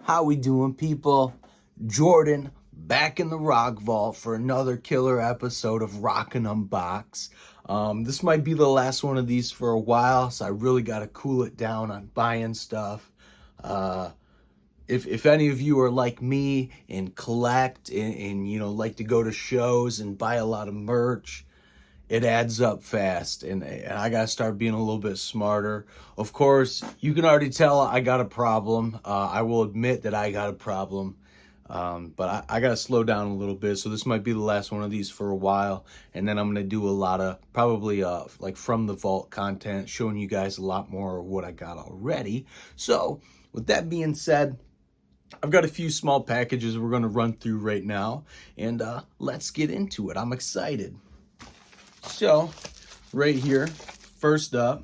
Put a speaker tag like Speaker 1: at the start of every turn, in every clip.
Speaker 1: How we doing, people? Jordan back in the rock vault for another killer episode of Rockin' Unbox. This might be the last one of these for a while, so I really got to cool it down on buying stuff. If any of you are like me and collect and you know like to go to shows and buy a lot of merch, it adds up fast, and I gotta start being a little bit smarter. Of course, you can already tell I got a problem. I will admit that I got a problem, but I gotta slow down a little bit. So this might be the last one of these for a while, and then I'm gonna do a lot of probably like from the vault content, showing you guys a lot more of what I got already. So with that being said, I've got a few small packages we're gonna run through right now, and let's get into it. I'm excited. So, right here, first up,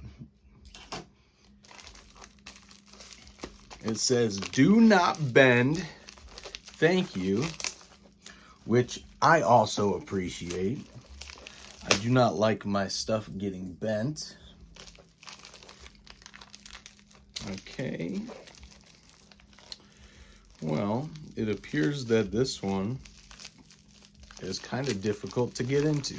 Speaker 1: it says, "Do not bend, thank you," which I also appreciate. I do not like my stuff getting bent. Okay. Well, it appears that this one is kind of difficult to get into.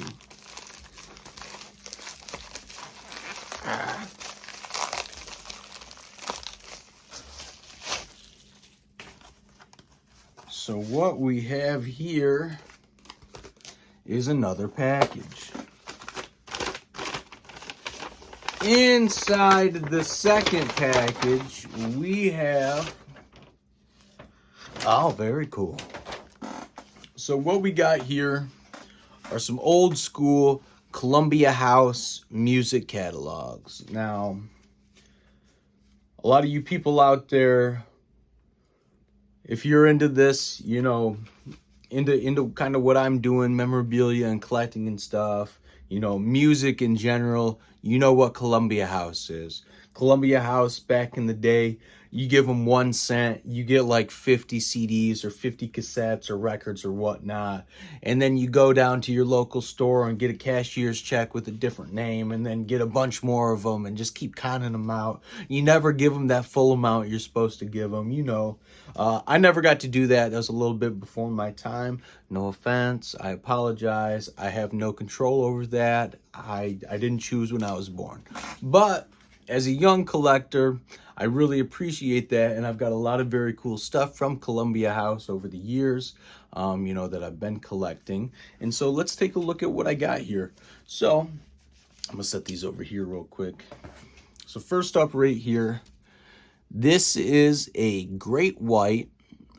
Speaker 1: So what we have here is another package. Inside the second package, we have, oh, very cool. So what we got here are some old school Columbia House music catalogs. Now, a lot of you people out there, if you're into this, you know, into kind of what I'm doing, memorabilia and collecting and stuff, you know, music in general, you know what Columbia House is. Columbia House, back in the day, you give them 1 cent, you get like 50 CDs or 50 cassettes or records or whatnot. And then you go down to your local store and get a cashier's check with a different name, and then get a bunch more of them and just keep counting them out. You never give them that full amount you're supposed to give them, you know. I never got to do that. That was a little bit before my time. No offense. I apologize. I have no control over that. I didn't choose when I was born. But as a young collector, I really appreciate that, and I've got a lot of very cool stuff from Columbia House over the years, you know, that I've been collecting. And so let's take a look at what I got here. So I'm gonna set these over here real quick. So first up right here, this is a Great White.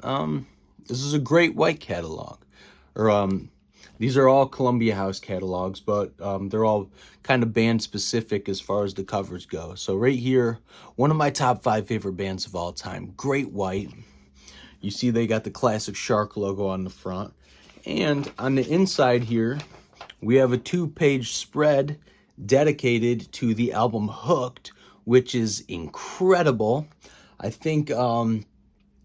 Speaker 1: This is a Great White catalog, or these are all Columbia House catalogs, but they're all kind of band specific as far as the covers go. So right here, one of my top 5 favorite bands of all time, Great White. You see they got the classic shark logo on the front. And on the inside here, we have a 2-page spread dedicated to the album Hooked, which is incredible. I think one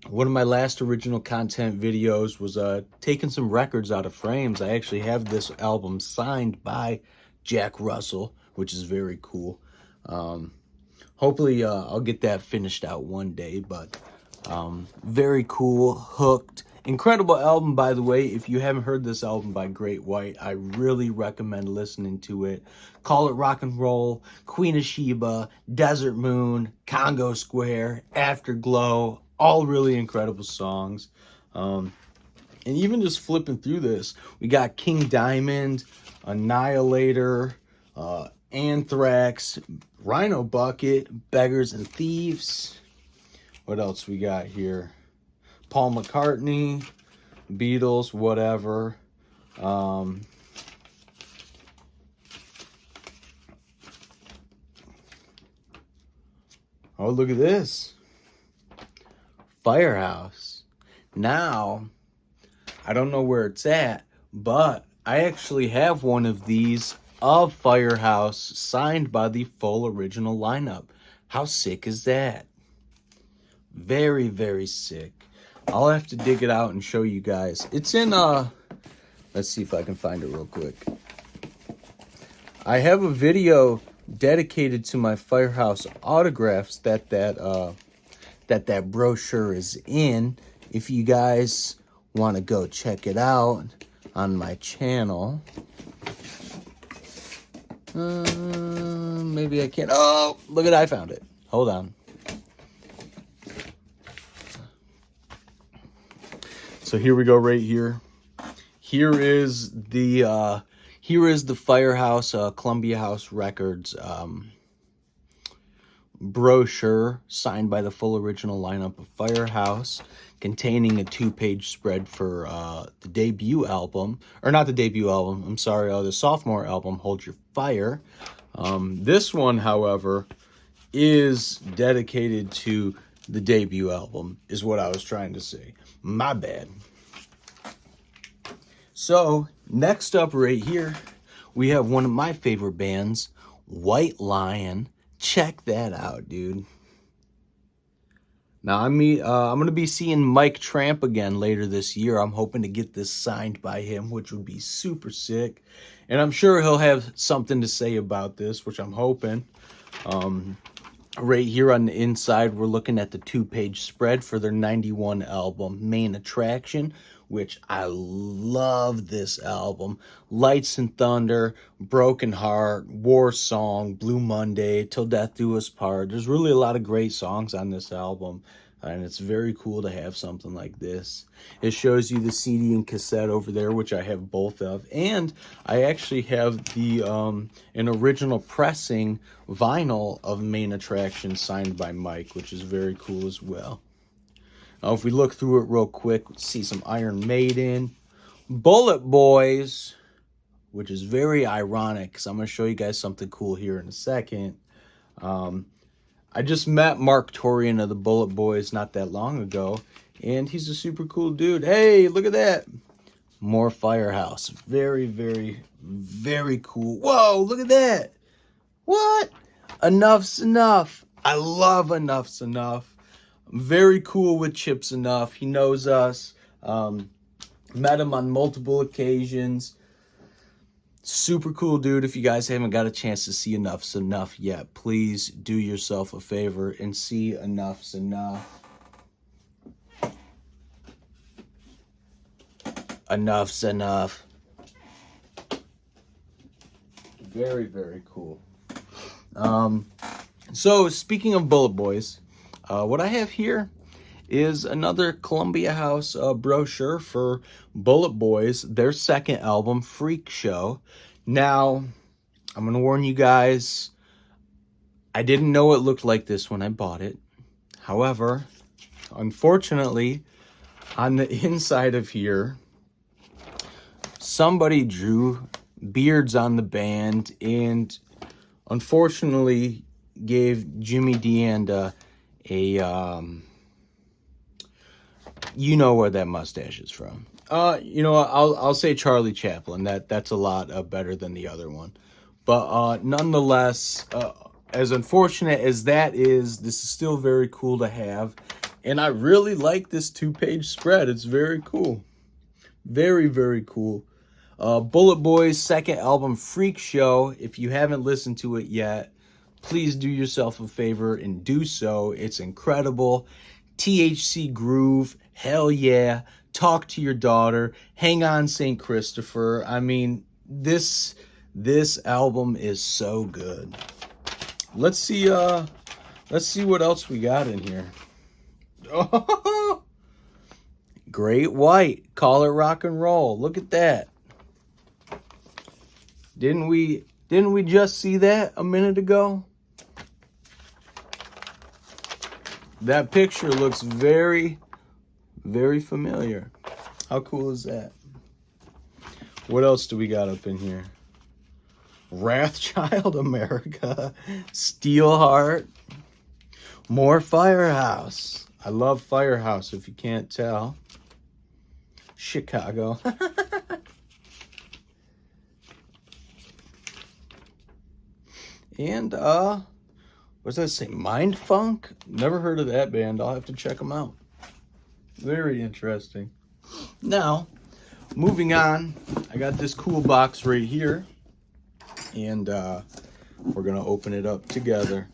Speaker 1: of my last original content videos was taking some records out of frames. I actually have this album signed by Jack Russell, which is very cool. Hopefully I'll get that finished out one day, but very cool. Hooked. Incredible album, by the way. If you haven't heard this album by Great White, I really recommend listening to it. Call It Rock and Roll, Queen of Sheba, Desert Moon, Congo Square, Afterglow, all really incredible songs. And even just flipping through this, we got King Diamond, Annihilator, Anthrax, Rhino Bucket, Beggars and Thieves. What else we got here? Paul McCartney, Beatles, whatever. Oh, look at this. Firehouse. Now, I don't know where it's at, but I actually have one of these of Firehouse signed by the full original lineup. How sick is that? Very, very sick. I'll have to dig it out and show you guys. It's in, let's see if I can find it real quick. I have a video dedicated to my Firehouse autographs that that brochure is in. If you guys want to go check it out on my channel. Maybe I can't. Oh, look at, I found it. Hold on. So here we go right here. Here is the Firehouse, Columbia House Records brochure signed by the full original lineup of Firehouse, containing a 2-page spread for the debut album, or not the debut album, I'm sorry, the sophomore album, Hold Your Fire. This one, however, is dedicated to the debut album, is what I was trying to say. My bad. So, next up right here, we have one of my favorite bands, White Lion. Check that out, dude. Now, I'm going to be seeing Mike Tramp again later this year. I'm hoping to get this signed by him, which would be super sick. And I'm sure he'll have something to say about this, which I'm hoping. Right here on the inside, we're looking at the 2-page spread for their 91 album, Main Attraction, which I love this album. Lights and Thunder, Broken Heart, War Song, Blue Monday, Till Death Do Us Part. There's really a lot of great songs on this album, and it's very cool to have something like this. It shows you the CD and cassette over there, which I have both of, and I actually have the an original pressing vinyl of Main Attraction signed by Mike, which is very cool as well. Now, if we look through it real quick, we see some Iron Maiden, BulletBoys, which is very ironic because I'm going to show you guys something cool here in a second. I just met Mark Torian of the BulletBoys not that long ago, and he's a super cool dude. Hey, look at that. More Firehouse. Very, very, very cool. Whoa, look at that. What? Enuff Z'Nuff. I love Enuff Z'Nuff. I'm very cool with Chip Z'Nuff. He knows us. Met him on multiple occasions. Super cool dude. If you guys haven't got a chance to see Enuff Z'Nuff yet, please do yourself a favor and see Enuff Z'Nuff. Enuff Z'Nuff. Very, very cool. So, speaking of BulletBoys, what I have here is another Columbia House brochure for BulletBoys, their second album, Freak Show. Now, I'm going to warn you guys, I didn't know it looked like this when I bought it. However, unfortunately, on the inside of here, somebody drew beards on the band and unfortunately gave Jimmy DeAnda a you know where that mustache is from. You know, I'll say Charlie Chaplin. That's a lot better than the other one. But nonetheless, as unfortunate as that is, this is still very cool to have. And I really like this 2-page spread. It's very cool. Very, very cool. BulletBoys' second album, Freak Show. If you haven't listened to it yet, please do yourself a favor and do so. It's incredible. THC Groove, hell yeah. Talk to Your Daughter, Hang On St. Christopher. I mean, this album is so good. Let's see what else we got in here. Oh, Great White, Call It Rock and Roll. Look at that. Didn't we just see that a minute ago? That picture looks very, very familiar. How cool is that? What else do we got up in here? Wrathchild America, Steelheart, more Firehouse. I love Firehouse, if you can't tell. Chicago. And, what does that say? Mind Funk? Never heard of that band. I'll have to check them out. Very interesting. Now, moving on, I got this cool box right here. And we're going to open it up together.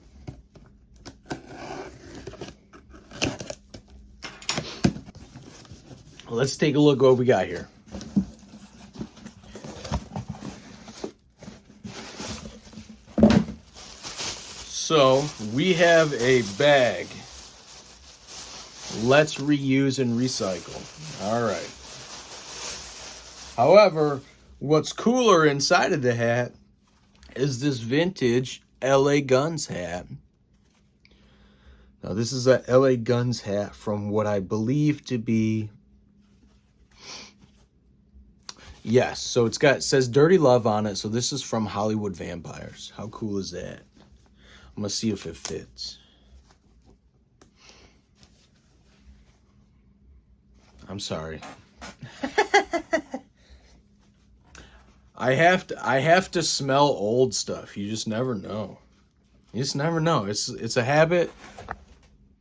Speaker 1: let's take a look at what we got here. So we have a bag. Let's reuse and recycle. All right. However, what's cooler inside of the hat is this vintage LA Guns hat. Now, this is a LA Guns hat from what I believe to be... Yes, so it says Dirty Love on it, so this is from Hollywood Vampires. How cool is that? I'm going to see if it fits. I'm sorry. I have to smell old stuff. You just never know. You just never know. It's a habit.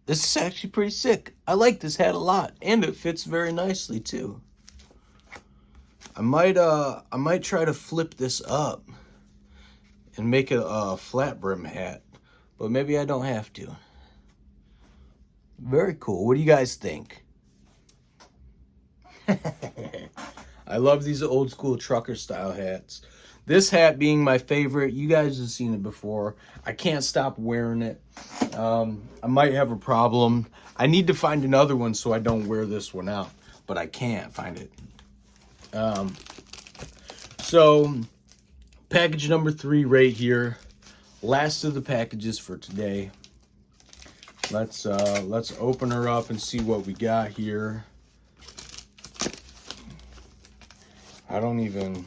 Speaker 1: This is actually pretty sick. I like this hat a lot, and it fits very nicely too. I might try to flip this up and make it a flat brim hat, but maybe I don't have to. Very cool. What do you guys think? I love these old school trucker style hats. This hat being my favorite. You guys have seen it before. I can't stop wearing it. I might have a problem. I need to find another one so I don't wear this one out, but I can't find it. So package number 3 right here. Last of the packages for today. Let's open her up and see what we got here. I don't even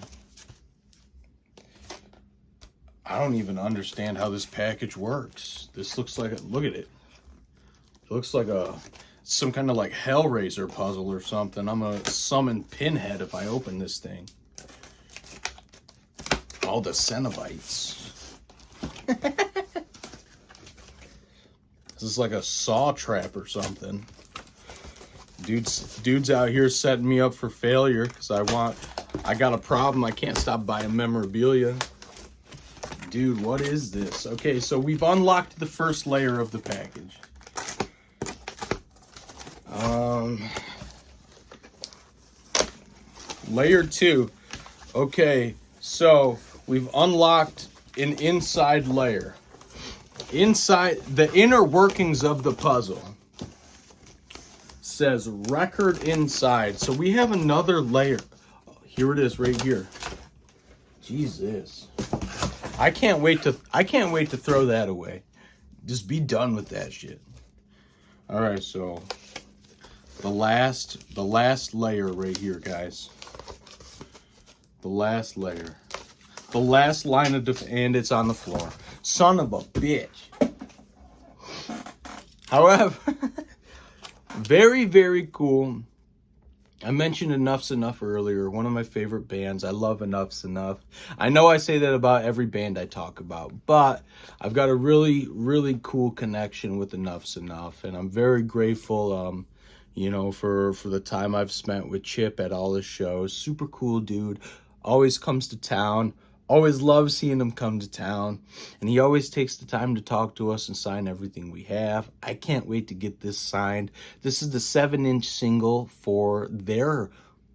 Speaker 1: understand how this package works. This looks like look at it. It looks like some kind of like Hellraiser puzzle or something. I'm gonna summon Pinhead if I open this thing. All the Cenobites. This is like a saw trap or something. Dude's out here setting me up for failure because I got a problem. I can't stop buying memorabilia. Dude, what is this? Okay, so we've unlocked the first layer of the package. Layer 2. Okay, so we've unlocked an inside layer. Inside the inner workings of the puzzle says record inside. So we have another layer. Here it is right here. Jesus. I can't wait to throw that away. Just be done with that shit. All right, so the last layer right here, guys. The last layer. The last line of and it's on the floor. Son of a bitch. However, very, very cool. I mentioned Enuff Z'Nuff earlier, one of my favorite bands. I love Enuff Z'Nuff. I know I say that about every band I talk about, but I've got a really, really cool connection with Enuff Z'Nuff, and I'm very grateful, you know, for the time I've spent with Chip at all his shows. Super cool dude. Always comes to town. Always love seeing him come to town. And he always takes the time to talk to us and sign everything we have. I can't wait to get this signed. This is the 7-inch single for their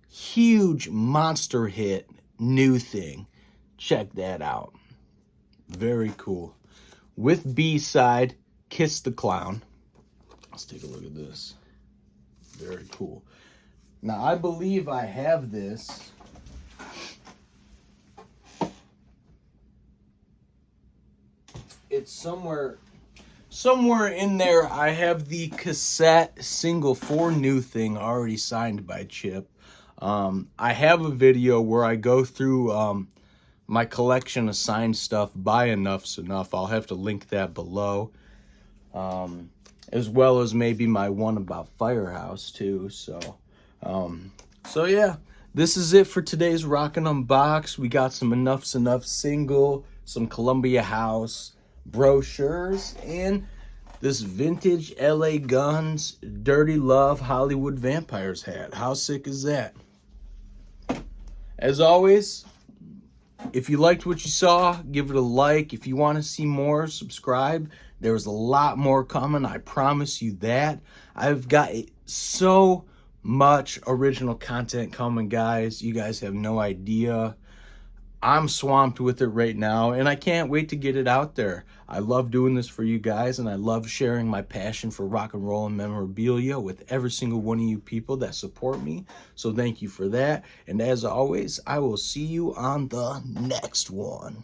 Speaker 1: huge monster hit, New Thing. Check that out. Very cool. With B-side, Kiss the Clown. Let's take a look at this. Very cool. Now, I believe I have this. It's somewhere in there. I have the cassette single for New Thing already signed by Chip. I have a video where I go through my collection of signed stuff by Enuff Z'Nuff. I'll have to link that below. As well as maybe my one about Firehouse too. So yeah, this is it for today's Rockin' Unbox. We got some Enuff Z'Nuff single, some Columbia House brochures, and this vintage LA Guns Dirty Love Hollywood Vampires hat. How sick is that? As always, if you liked what you saw, give it a like. If you want to see more, subscribe. There's a lot more coming, I promise you that. I've got so much original content coming, guys. You guys have no idea. I'm swamped with it right now, and I can't wait to get it out there. I love doing this for you guys, and I love sharing my passion for rock and roll and memorabilia with every single one of you people that support me. So thank you for that. And as always, I will see you on the next one.